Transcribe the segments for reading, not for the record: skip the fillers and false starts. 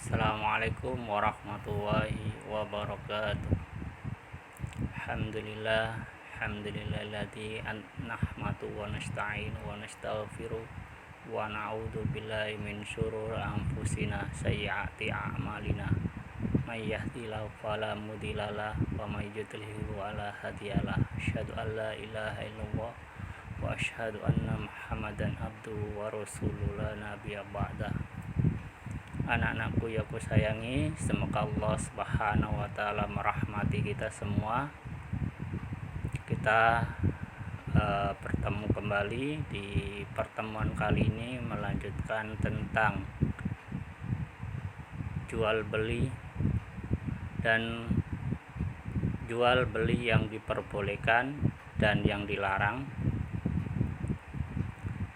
Assalamualaikum warahmatullahi wabarakatuh. Alhamdulillah, alhamdulillahilladzi nahmadu wa nasta'inu wa nastaghfiru wa na'udzu billahi min syururi anfusina sayyiati a'malina. May yahdihillahu fala mudhillalah wa may yudlil fala hadiyalah. Asyhadu an la ilaha illallah wa asyhadu anna Muhammadan abduhu wa rasuluhu la nabiyya ba'dah. Anak-anakku yang aku sayangi, semoga Allah Subhanahu wa taala merahmati kita semua. Kita bertemu kembali di pertemuan kali ini melanjutkan tentang jual beli dan jual beli yang diperbolehkan dan yang dilarang.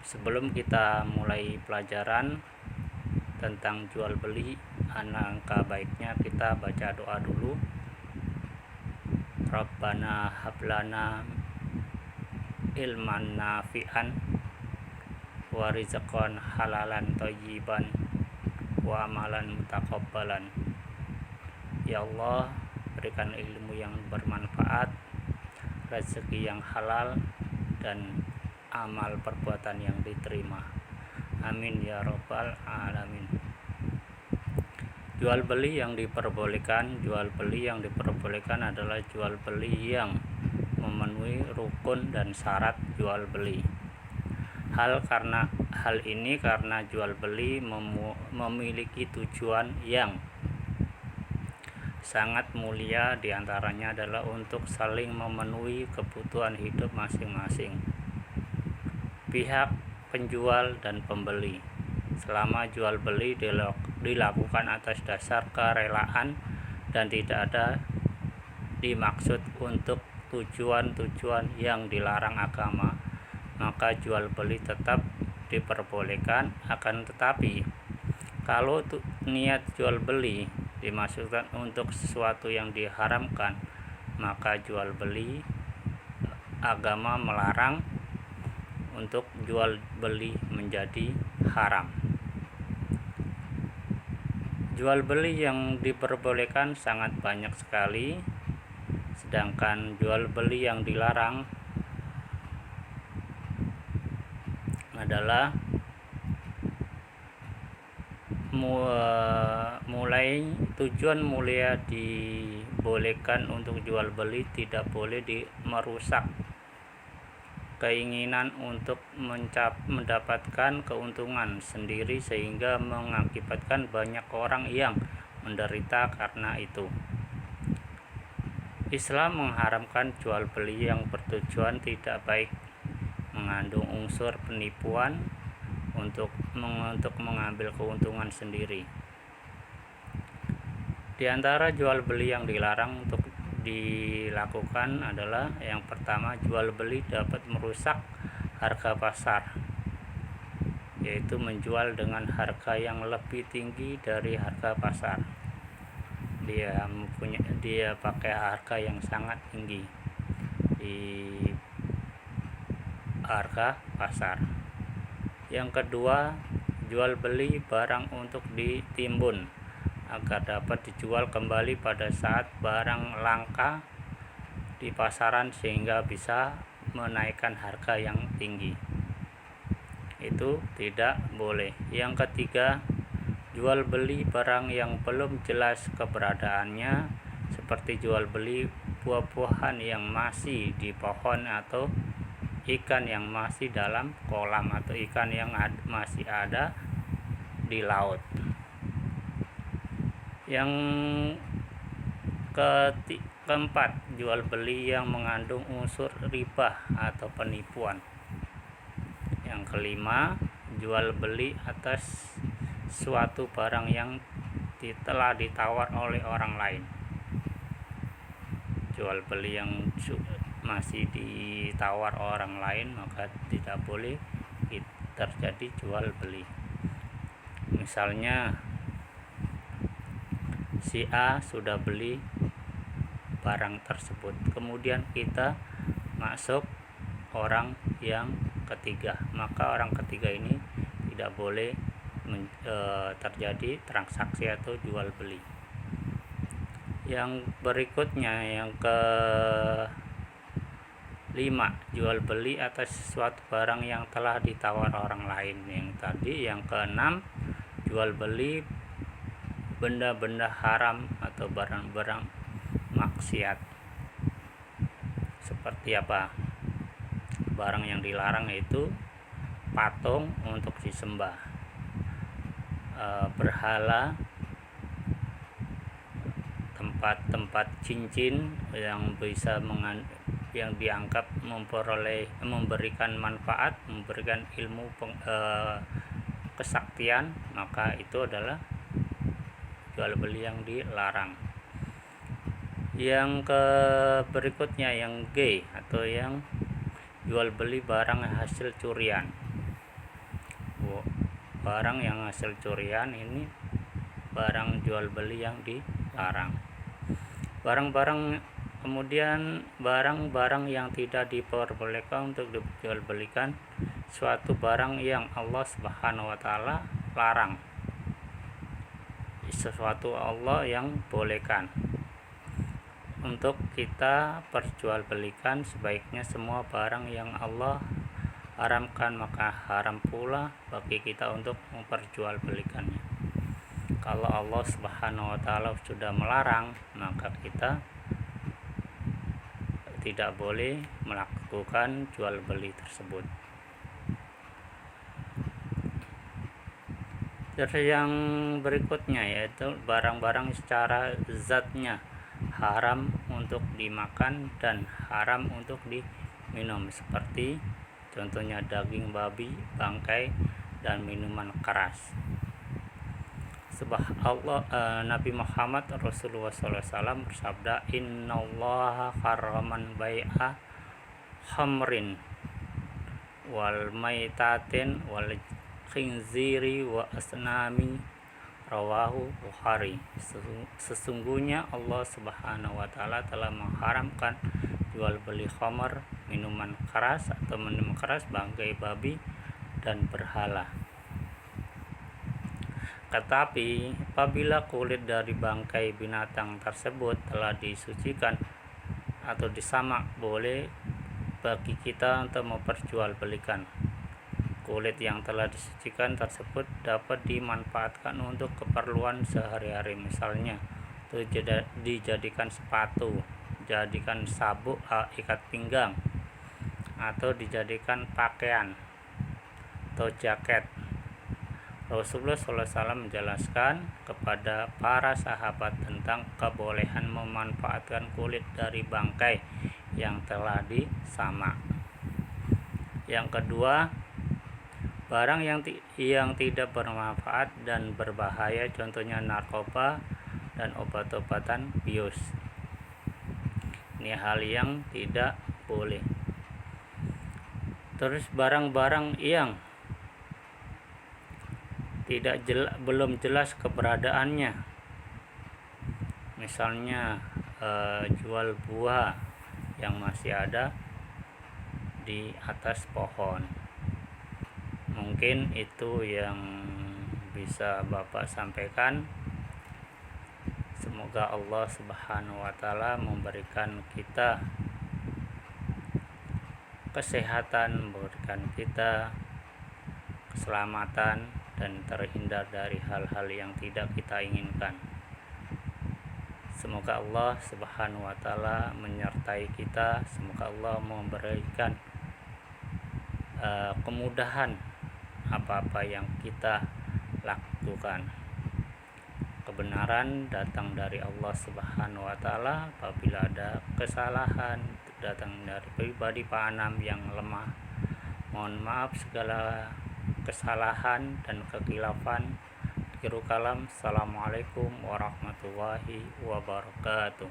Sebelum kita mulai pelajaran tentang jual beli, alangkah baiknya kita baca doa dulu. Rabbana hablana ilman nafi'an wa rizqan halalan thayyiban wa amalan mutaqabbalan. Ya Allah, berikan ilmu yang bermanfaat, rezeki yang halal, dan amal perbuatan yang diterima. Amin ya rabbal alamin. Jual beli yang diperbolehkan adalah jual beli yang memenuhi rukun dan syarat jual beli. Karena jual beli memiliki tujuan yang sangat mulia, diantaranya adalah untuk saling memenuhi kebutuhan hidup masing-masing pihak penjual dan pembeli. Selama jual beli dilakukan atas dasar kerelaan dan tidak ada dimaksud untuk tujuan-tujuan yang dilarang agama, maka jual beli tetap diperbolehkan. Akan tetapi kalau niat jual beli dimaksudkan untuk sesuatu yang diharamkan, maka jual beli agama melarang untuk jual beli menjadi haram. Jual beli yang diperbolehkan sangat banyak sekali, sedangkan jual beli yang dilarang adalah tujuan mulia dibolehkan untuk jual beli tidak boleh merusak keinginan untuk mendapatkan keuntungan sendiri sehingga mengakibatkan banyak orang yang menderita karena itu. Islam mengharamkan jual beli yang bertujuan tidak baik, mengandung unsur penipuan untuk mengambil keuntungan sendiri. Di antara jual beli yang dilarang untuk dilakukan adalah yang pertama, jual beli dapat merusak harga pasar, yaitu menjual dengan harga yang lebih tinggi dari harga pasar. Dia pakai harga yang sangat tinggi di harga pasar. Yang kedua, jual beli barang untuk ditimbun agar dapat dijual kembali pada saat barang langka di pasaran sehingga bisa menaikkan harga yang tinggi. Itu tidak boleh. Yang ketiga, jual beli barang yang belum jelas keberadaannya, seperti jual beli buah-buahan yang masih di pohon atau ikan yang masih dalam kolam atau ikan yang masih ada di laut. Yang keempat, jual beli yang mengandung unsur riba atau penipuan. Yang kelima, jual beli atas suatu barang yang telah ditawar oleh orang lain. Jual beli yang masih ditawar orang lain, maka tidak boleh terjadi jual beli. Misalnya si A sudah beli barang tersebut, kemudian kita masuk orang yang ketiga, maka orang ketiga ini tidak boleh terjadi transaksi atau jual beli. Yang berikutnya, yang ke 5, jual beli atas sesuatu barang yang telah ditawar orang lain. Yang tadi yang ke-6, jual beli benda-benda haram atau barang-barang maksiat. Seperti apa? Barang yang dilarang itu patung untuk disembah, berhala, tempat-tempat cincin yang bisa yang dianggap memberikan manfaat, memberikan ilmu kesaktian, maka itu adalah jual beli yang dilarang. Yang ke berikutnya, yang G, atau yang jual beli barang hasil curian. Barang yang hasil curian ini barang jual beli yang dilarang. Kemudian barang-barang yang tidak diperbolehkan untuk dijual belikan, suatu barang yang Allah Subhanahu wa taala larang, sesuatu Allah yang bolehkan untuk kita perjualbelikan. Sebaiknya semua barang yang Allah haramkan, maka haram pula bagi kita untuk memperjualbelikannya. Kalau Allah Subhanahu wa taala sudah melarang, maka kita tidak boleh melakukan jual beli tersebut. Terus yang berikutnya yaitu barang-barang secara zatnya haram untuk dimakan dan haram untuk diminum, seperti contohnya daging babi, bangkai, dan minuman keras. Nabi Muhammad Rasulullah SAW bersabda, Innallaha harraman bai'a khamrin wal maitatin wal khinziri wa asnami, rawahu Bukhari. Sesungguhnya Allah Subhanahu wa taala telah mengharamkan jual beli khamar, minuman keras atau minuman keras, bangkai babi, dan berhala. Tetapi apabila kulit dari bangkai binatang tersebut telah disucikan atau disamak, boleh bagi kita untuk memperjualbelikan. Kulit yang telah disucikan tersebut dapat dimanfaatkan untuk keperluan sehari-hari, misalnya dijadikan sepatu, dijadikan sabuk ikat pinggang, atau dijadikan pakaian atau jaket. Rasulullah SAW menjelaskan kepada para sahabat tentang kebolehan memanfaatkan kulit dari bangkai yang telah disamak. Yang kedua, barang yang tidak bermanfaat dan berbahaya, contohnya narkoba dan obat-obatan bius. Ini hal yang tidak boleh. Terus barang-barang yang belum jelas keberadaannya, misalnya jual buah yang masih ada di atas pohon. Mungkin itu yang bisa Bapak sampaikan. Semoga Allah Subhanahu wa taala memberikan kita kesehatan, memberikan kita keselamatan, dan terhindar dari hal-hal yang tidak kita inginkan. Semoga Allah Subhanahu wa taala menyertai kita. Semoga Allah memberikan kemudahan apa-apa yang kita lakukan. Kebenaran datang dari Allah Subhanahu wa taala. Apabila ada kesalahan datang dari pribadi Pak Anam yang lemah, mohon maaf segala kesalahan dan kekhilafan. Akhirul kalam. Assalamualaikum warahmatullahi wabarakatuh.